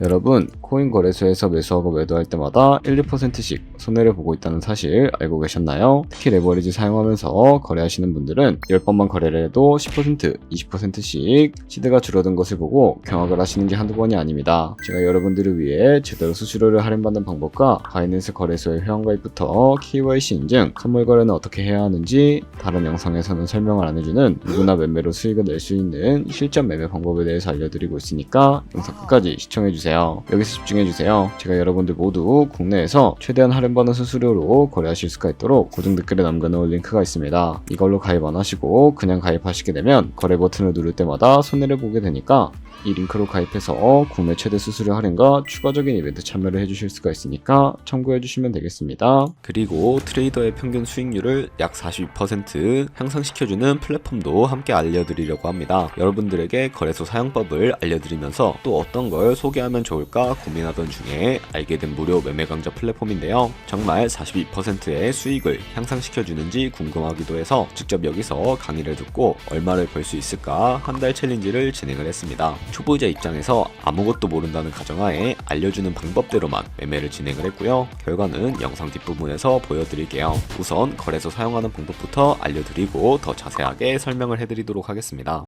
여러분, 코인 거래소에서 매수하고 매도할 때마다 1, 2%씩 손해를 보고 있다는 사실 알고 계셨나요? 특히 레버리지 사용하면서 거래하시는 분들은 10번만 거래를 해도 10%, 20%씩 시드가 줄어든 것을 보고 경악을 하시는 게 한두 번이 아닙니다. 제가 여러분들을 위해 제대로 수수료를 할인받는 방법과 바이낸스 거래소의 회원가입부터 KYC 인증, 선물 거래는 어떻게 해야 하는지 다른 영상에서는 설명을 안 해주는 누구나 매매로 수익을 낼 수 있는 실전 매매 방법에 대해서 알려드리고 있으니까 영상 끝까지 시청해주세요. 여기서 집중해주세요. 제가 여러분들 모두 국내에서 최대한 할인받는 수수료로 거래하실 수가 있도록 고정 댓글에 남겨놓은 링크가 있습니다. 이걸로 가입 안 하시고 그냥 가입하시게 되면 거래 버튼을 누를 때마다 손해를 보게 되니까 이 링크로 가입해서 국내 최대 수수료 할인과 추가적인 이벤트 참여를 해주실 수가 있으니까 참고해주시면 되겠습니다. 그리고 트레이더의 평균 수익률을 약 42% 향상시켜주는 플랫폼도 함께 알려드리려고 합니다. 여러분들에게 거래소 사용법을 알려드리면서 또 어떤 걸 소개하면 좋을까 고민하던 중에 알게 된 무료 매매 강좌 플랫폼인데요. 정말 42%의 수익을 향상시켜주는지 궁금하기도 해서 직접 여기서 강의를 듣고 얼마를 벌 수 있을까 한 달 챌린지를 진행을 했습니다. 초보자 입장에서 아무것도 모른다는 가정하에 알려주는 방법대로만 매매를 진행을 했고요. 결과는 영상 뒷부분에서 보여드릴게요. 우선 거래소 사용하는 방법부터 알려드리고 더 자세하게 설명을 해드리도록 하겠습니다.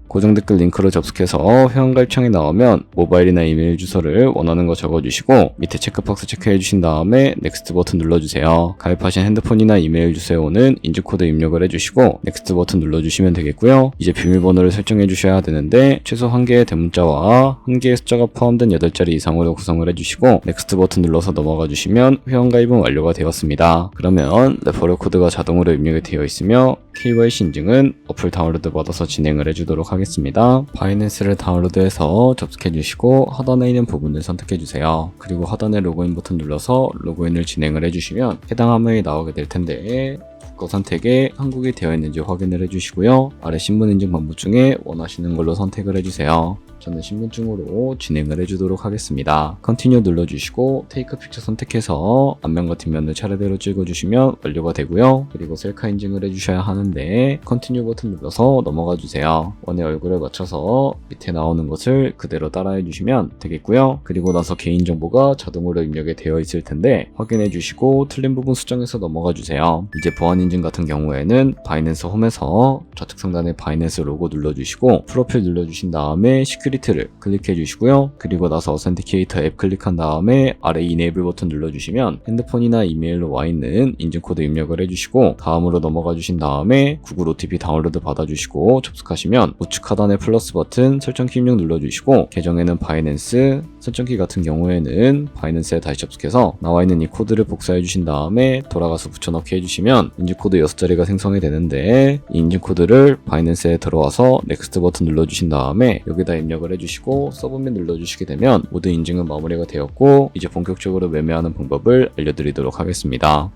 고정 댓글 링크로 접속해서 회원가입창이 나오면 모바일이나 이메일 주소를 원하는 거 적어주시고 밑에 체크박스 체크해주신 다음에 넥스트 버튼 눌러주세요. 가입하신 핸드폰이나 이메일 주소에 오는 인증코드 입력을 해주시고 넥스트 버튼 눌러주시면 되겠고요. 이제 비밀번호를 설정해주셔야 되는데 최소 1개의 대문자와 1개의 숫자가 포함된 8자리 이상으로 구성을 해주시고 넥스트 버튼 눌러서 넘어가 주시면 회원가입은 완료가 되었습니다. 그러면 레퍼럴 코드가 자동으로 입력이 되어 있으며 KYC 인증은 어플 다운로드 받아서 진행을 해주도록 하겠습니다. 바이낸스를 다운로드해서 접속해주시고 하단에 있는 부분을 선택해주세요. 그리고 하단에 로그인 버튼 눌러서 로그인을 진행을 해주시면 해당 화면이 나오게 될 텐데 국가 선택에 한국이 되어 있는지 확인을 해주시고요. 아래 신분 인증 방법 중에 원하시는 걸로 선택을 해주세요. 저는 신분증으로 진행을 해주도록 하겠습니다. 컨티뉴 눌러주시고 테이크 픽처 선택해서 앞면과 뒷면을 차례대로 찍어주시면 완료가 되고요. 그리고 셀카 인증을 해주셔야 하는데 컨티뉴 버튼 눌러서 넘어가 주세요. 원의 얼굴에 맞춰서 밑에 나오는 것을 그대로 따라해 주시면 되겠고요. 그리고 나서 개인정보가 자동으로 입력이 되어 있을 텐데 확인해 주시고 틀린 부분 수정해서 넘어가 주세요. 이제 보안 인증 같은 경우에는 바이낸스 홈에서 좌측 상단에 바이낸스 로고 눌러주시고 프로필 눌러주신 다음에 시큐리티를 클릭해 주시고요. 그리고 나서 어센티케이터 앱 클릭한 다음에 아래 이네이블 버튼 눌러주시면 핸드폰이나 이메일로 와 있는 인증코드 입력을 해주시고 다음으로 넘어가 주신 다음에 구글 OTP 다운로드 받아주시고 접속하시면 우측 하단에 플러스 버튼 설정키 입력 눌러주시고 계정에는 바이낸스, 설정키 같은 경우에는 바이낸스에 다시 접속해서 나와 있는 이 코드를 복사해 주신 다음에 돌아가서 붙여넣기 해주시면 인증코드 6자리가 생성이 되는데 이 인증코드를 바이낸스에 들어와서 넥스트 버튼 눌러주신 다음에 여기다 입력을 해주시고 서브밋 눌러주시게 되면 모든 인증은 마무리가 되었고 이제 본격적으로 매매하는 방법을 알려드리도록 하겠습니다.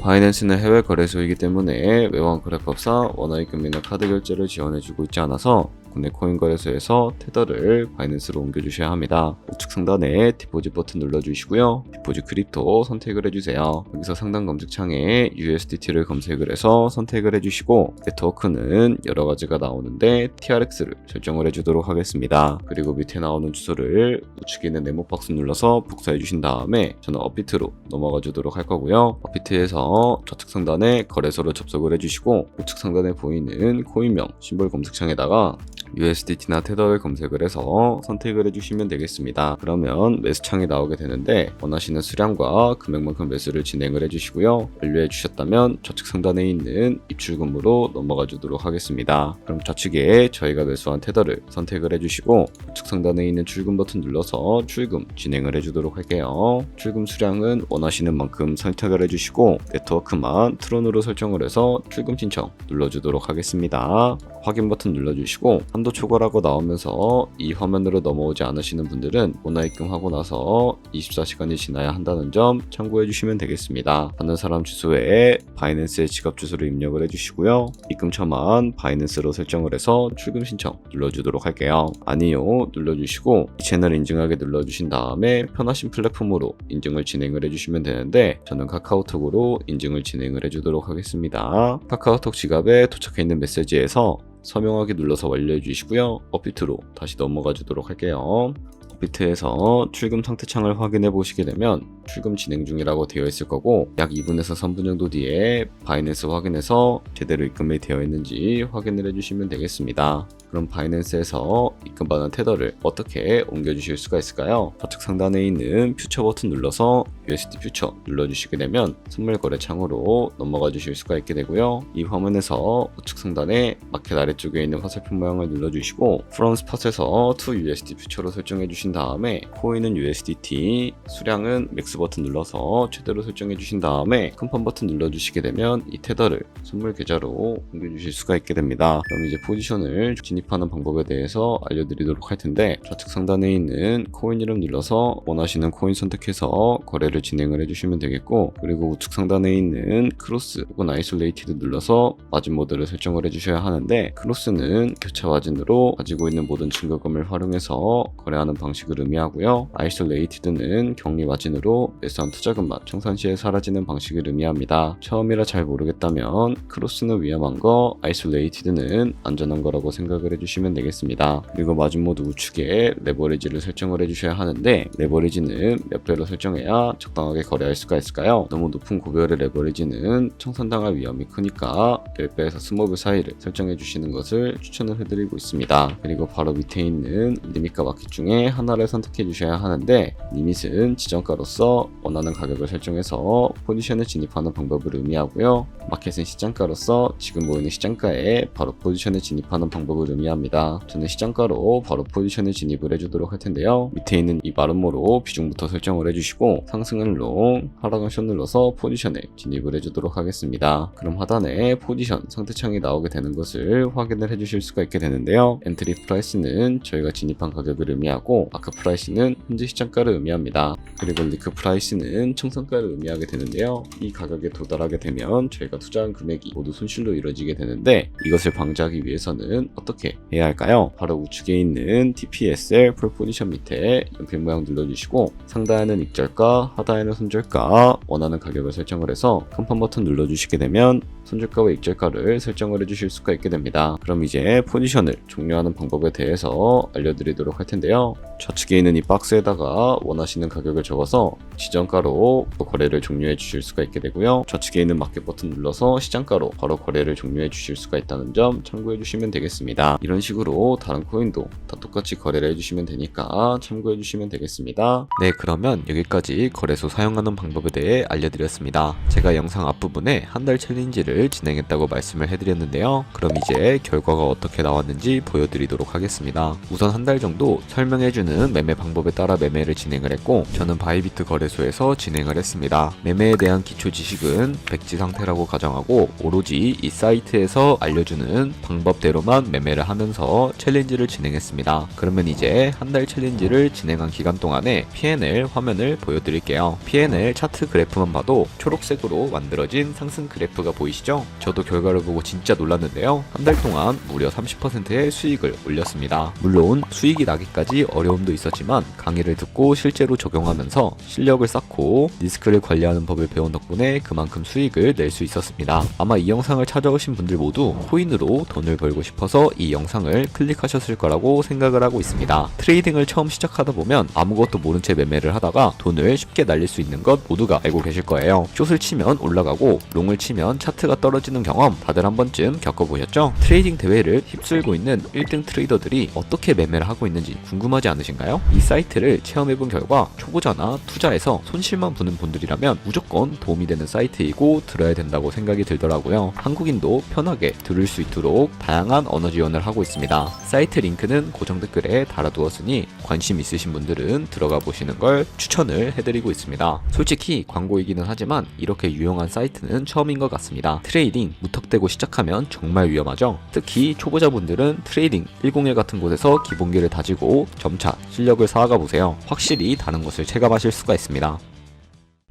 바이낸스는 해외 거래소이기 때문에 외환 거래법상 원화입금이나 카드 결제를 지원해주고 있지 않아서 국내 코인 거래소에서 테더를 바이낸스로 옮겨주셔야 합니다. 우측 상단에 디포짓 버튼 눌러주시고요. 디포짓 크립토 선택을 해주세요. 여기서 상단 검색창에 USDT를 검색을 해서 선택을 해주시고 네트워크는 여러 가지가 나오는데 TRX를 설정을 해주도록 하겠습니다. 그리고 밑에 나오는 주소를 우측에 있는 네모 박스 눌러서 복사해 주신 다음에 저는 업비트로 넘어가 주도록 할 거고요. 업비트에서 좌측 상단에 거래소를 접속을 해주시고 우측 상단에 보이는 코인명 심볼 검색창에다가 USDT나 테더를 검색을 해서 선택을 해주시면 되겠습니다. 그러면 매수창이 나오게 되는데 원하시는 수량과 금액만큼 매수를 진행을 해주시고요. 완료해 주셨다면 좌측 상단에 있는 입출금으로 넘어가 주도록 하겠습니다. 그럼 좌측에 저희가 매수한 테더를 선택을 해주시고 우측 상단에 있는 출금 버튼 눌러서 출금 진행을 해주도록 할게요. 출금 수량은 원하시는 만큼 선택을 해주시고 네트워크만 트론으로 설정을 해서 출금 신청 눌러주도록 하겠습니다. 확인 버튼 눌러주시고 한도 초과라고 나오면서 이 화면으로 넘어오지 않으시는 분들은 원화입금하고 나서 24시간이 지나야 한다는 점 참고해 주시면 되겠습니다. 받는 사람 주소에 바이낸스의 지갑 주소를 입력을 해주시고요. 입금처만 바이낸스로 설정을 해서 출금 신청 눌러주도록 할게요. 아니요 눌러주시고 이 채널 인증하게 눌러주신 다음에 편하신 플랫폼으로 인증을 진행을 해주시면 되는데 저는 카카오톡으로 인증을 진행을 해주도록 하겠습니다. 카카오톡 지갑에 도착해 있는 메시지에서 서명하기 눌러서 완료해 주시고요. 업비트로 다시 넘어가 주도록 할게요. 업비트에서 출금 상태 창을 확인해 보시게 되면 출금 진행 중이라고 되어 있을 거고, 약 2분에서 3분 정도 뒤에 바이낸스 확인해서 제대로 입금이 되어 있는지 확인을 해주시면 되겠습니다. 그럼 바이낸스에서 입금받은 테더를 어떻게 옮겨주실 수가 있을까요? 좌측 상단에 있는 퓨처 버튼 눌러서 USD 퓨처 눌러주시게 되면 선물 거래 창으로 넘어가 주실 수가 있게 되고요. 이 화면에서 우측 상단에 마켓 아래쪽에 있는 화살표 모양을 눌러주시고 from spot에서 to USD 퓨처로 설정해 주신 다음에 코인은 USDT, 수량은 맥스 버튼 눌러서 최대로 설정해 주신 다음에 컨펌 버튼 눌러주시게 되면 이 테더를 선물 계좌로 옮겨주실 수가 있게 됩니다. 그럼 이제 포지션을 진입하는 방법에 대해서 알려드리도록 할 텐데, 좌측 상단에 있는 코인 이름 눌러서 원하시는 코인 선택해서 거래를 진행을 해주시면 되겠고, 그리고 우측 상단에 있는 크로스 혹은 아이솔레이티드 눌러서 마진 모드를 설정을 해주셔야 하는데, 크로스는 교차 마진으로 가지고 있는 모든 증거금을 활용해서 거래하는 방식을 의미하고요. 아이솔레이티드는 격리 마진으로 매수한 투자금만 청산 시에 사라지는 방식을 의미합니다. 처음이라 잘 모르겠다면 크로스는 위험한 거, 아이솔레이티드는 안전한 거라고 생각을 해주시면 되겠습니다. 그리고 마진 모드 우측에 레버리지를 설정을 해주셔야 하는데, 레버리지는 몇 배로 설정해야 적당하게 거래할 수가 있을까요? 너무 높은 고별의 레버리지는 청산당할 위험이 크니까 10배에서 20배 사이를 설정해 주시는 것을 추천을 해드리고 있습니다. 그리고 바로 밑에 있는 리밋과 마켓 중에 하나를 선택해 주셔야 하는데, 리밋은 지정가로서 원하는 가격을 설정해서 포지션에 진입하는 방법을 의미하고요. 마켓은 시장가로서 지금 보이는 시장가에 바로 포지션에 진입하는 방법을 의미합니다. 저는 시장가로 바로 포지션에 진입을 해주도록 할 텐데요. 밑에 있는 이 마름모로 비중부터 설정을 해주시고, 상승은 롱, 하락은 숏 눌러서 포지션에 진입을 해주도록 하겠습니다. 그럼 하단에 포지션 상태창이 나오게 되는 것을 확인을 해주실 수가 있게 되는데요. 엔트리 프라이스는 저희가 진입한 가격을 의미하고, 마크 프라이스는 현재 시장가를 의미합니다. 그리고 리크 프라이스는 청산가를 의미하게 되는데요. 이 가격에 도달하게 되면 저희가 투자한 금액이 모두 손실로 이루어지게 되는데, 이것을 방지하기 위해서는 어떻게 해야 할까요? 바로 우측에 있는 TPSL 풀 포지션 밑에 연필 모양 눌러주시고, 상단에는 익절가, 하단에는 손절가, 원하는 가격을 설정을 해서 컨펌 버튼 눌러주시게 되면 손절가와 익절가를 설정을 해주실 수가 있게 됩니다. 그럼 이제 포지션을 종료하는 방법에 대해서 알려드리도록 할 텐데요. 좌측에 있는 이 박스에다가 원하시는 가격을 적어서 지정가로 거래를 종료해 주실 수가 있게 되고요. 좌측에 있는 마켓 버튼 눌러서 시장가로 바로 거래를 종료해 주실 수가 있다는 점 참고해 주시면 되겠습니다. 이런 식으로 다른 코인도 다 똑같이 거래를 해주시면 되니까 참고해 주시면 되겠습니다. 네, 그러면 여기까지 거래소 사용하는 방법에 대해 알려드렸습니다. 제가 영상 앞부분에 한 달 챌린지를 진행했다고 말씀을 해드렸는데요. 그럼 이제 결과가 어떻게 나왔는지 보여드리도록 하겠습니다. 우선 한 달 정도 설명해주는 매매 방법에 따라 매매를 진행을 했고, 저는 바이비트 거래소에서 진행을 했습니다. 매매에 대한 기초 지식은 백지 상태라고 가정하고, 오로지 이 사이트에서 알려주는 방법대로만 매매를 하면서 챌린지를 진행했습니다. 그러면 이제 한 달 챌린지를 진행한 기간 동안에 P&L 화면을 보여드릴게요. P&L 차트 그래프만 봐도 초록색으로 만들어진 상승 그래프가 보이시죠? 저도 결과를 보고 진짜 놀랐는데요. 한 달 동안 무려 30%의 수익을 올렸습니다. 물론 수익이 나기까지 어려움도 있었지만 강의를 듣고 실제로 적용하면서 실력을 쌓고 리스크를 관리하는 법을 배운 덕분에 그만큼 수익을 낼 수 있었습니다. 아마 이 영상을 찾아오신 분들 모두 코인으로 돈을 벌고 싶어서 이 영상을 클릭하셨을 거라고 생각을 하고 있습니다. 트레이딩을 처음 시작하다 보면 아무것도 모른 채 매매를 하다가 돈을 쉽게 날릴 수 있는 것 모두가 알고 계실 거예요. 숏을 치면 올라가고 롱을 치면 차트가 떨어지는 경험 다들 한 번쯤 겪어보셨죠? 트레이딩 대회를 휩쓸고 있는 1등 트레이더들이 어떻게 매매를 하고 있는지 궁금하지 않으신가요? 이 사이트를 체험해본 결과 초보자나 투자에서 손실만 보는 분들이라면 무조건 도움이 되는 사이트이고 들어야 된다고 생각이 들더라고요. 한국인도 편하게 들을 수 있도록 다양한 언어 지원을 하고 있습니다. 사이트 링크는 고정 댓글에 달아두었으니 관심 있으신 분들은 들어가 보시는 걸 추천을 해드리고 있습니다. 솔직히 광고이기는 하지만 이렇게 유용한 사이트는 처음인 것 같습니다. 트레이딩 무턱대고 시작하면 정말 위험하죠. 특히 초보자분들은 트레이딩 101 같은 곳에서 기본기를 다지고 점차 실력을 쌓아가 보세요. 확실히 다른 것을 체감하실 수가 있습니다.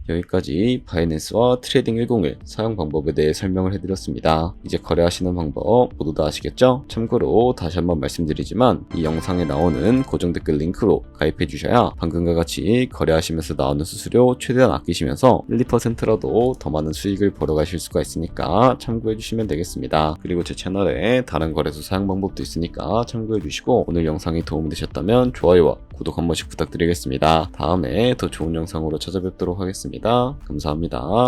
여기까지 바이낸스와 트레이딩 101 사용 방법에 대해 설명을 해드렸습니다. 이제 거래하시는 방법 모두 다 아시겠죠? 참고로 다시 한번 말씀드리지만 이 영상에 나오는 고정 댓글 링크로 가입해 주셔야 방금과 같이 거래하시면서 나오는 수수료 최대한 아끼시면서 1, 2%라도 더 많은 수익을 벌어가실 수가 있으니까 참고해 주시면 되겠습니다. 그리고 제 채널에 다른 거래소 사용 방법도 있으니까 참고해 주시고 오늘 영상이 도움이 되셨다면 좋아요와 구독 한 번씩 부탁드리겠습니다. 다음에 더 좋은 영상으로 찾아뵙도록 하겠습니다. 감사합니다.